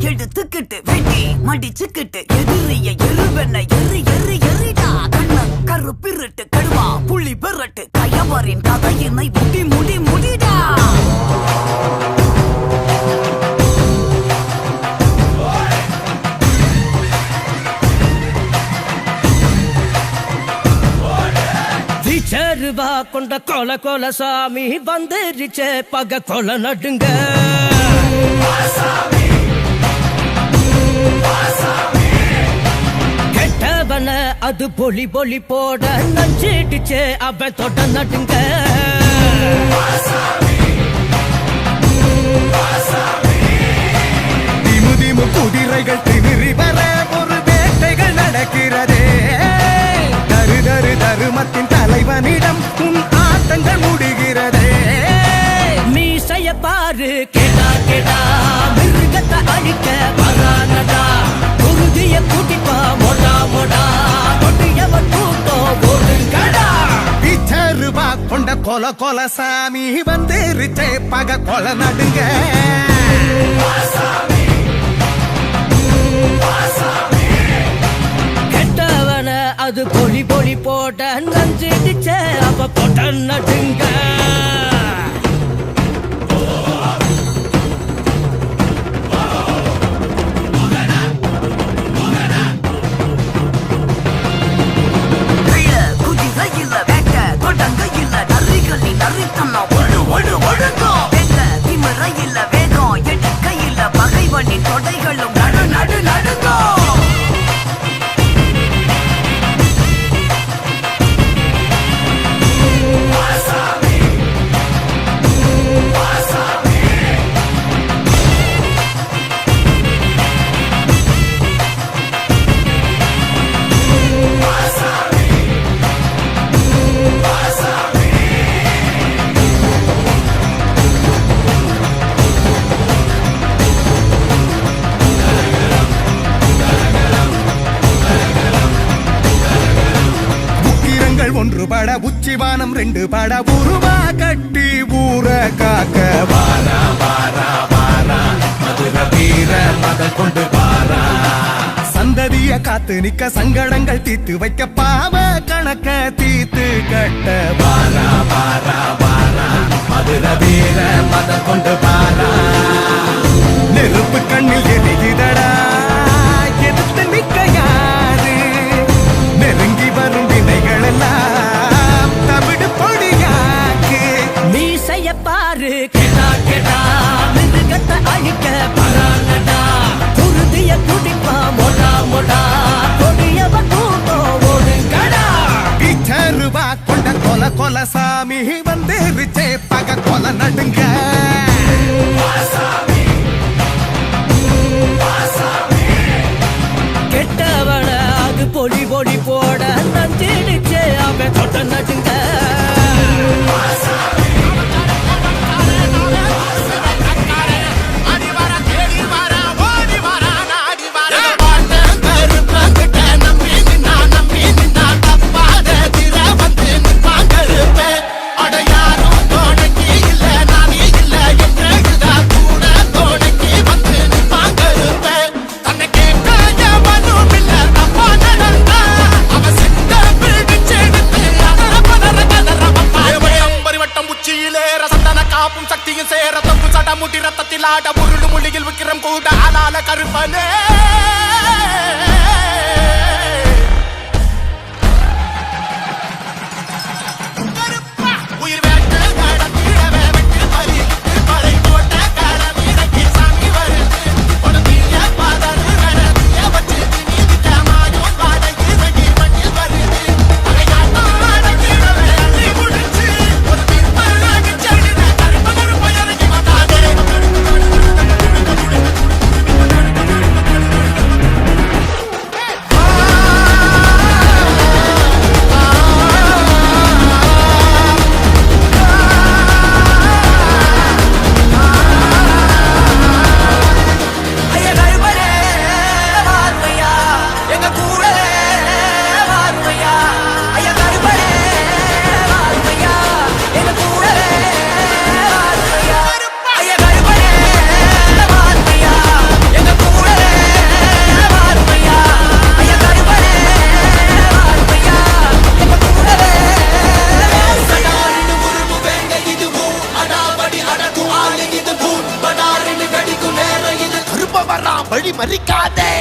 எடுத்துக்கிட்டு வெட்டி மடிச்சுக்கிட்டு எதிரிய எருவென்ன எரிடா கண்ண கருப்பிரட்டு கடுவா புள்ளி பெறட்டு கயவரின் கதையினை முடிடா. வீச்சருவா கொண்ட கொல சாமி வந்துருச்சே பக கொல நடுங்க. கெட்டவன அது பொலி போட நஞ்சிடுச்சே அவன் தொட நடுங்க. திமு குதிரைகள் திமிரி வர ஒரு வேட்டைகள் நடக்கிறதே. தருமத்தின் தலைவனிடம் உன் ஆட்டங்கள் முடிகிறதே. மீசைய பாரு கேடா மிருகத்தை அழிக்க வரானடா. குருதிய கூட்டிப்பா மொடா கொட்டியவன் கூட்டம் ஓடுங்கடா. பிச்சருவா கொண்ட கொல சாமி வந்துருச்சே பக கொல நடுங்க. கெட்டவன அது பொலி போட நஞ்சிடுச்சே அவ போட்ட நடுங்க. தொடைகளும் நடுங்கோ. ஒன்றுபட உச்சிவானம் ரெண்டு பட உருவா கட்டி ஊர காக்க வாரா மதுர வீர மத கொண்டு வாரா. சந்ததிய காத்து நிக்க சங்கடங்கள் தீத்து வைக்க பாவ கணக்க தீத்து கட்ட வாரா மதுர வீர மத கொண்டு வாரா. நெருப்பு கண்ணில் எரிகிறடா எதிர்த்து நிக்க யாரு. நெருங்கி வரும் வினைகள் எல்லாம் தமிழ் பொடியாக்கு. மீசைய பாரு கேடா மிருகத்தை அழிக்க வரானடா. குருதிய குடிப்பா மொடா கொடியவன் கூட்டம் ஓடுங்கடா. பிச்சருவா கொண்ட கொல சாமி வந்துருச்சே பக கொல நடுங்க. கெட்டவன அது பொலி போட நஞ்சிடுச்சே அவன் தொட்ட நடுங்க. சக்தியும் சேர தொங்கு சட முடி ரத்தத்தில் ஆட உருடு மொழியில் விக்கிரம் கூட அலால கருப்பனே. வழி மறிக்காதே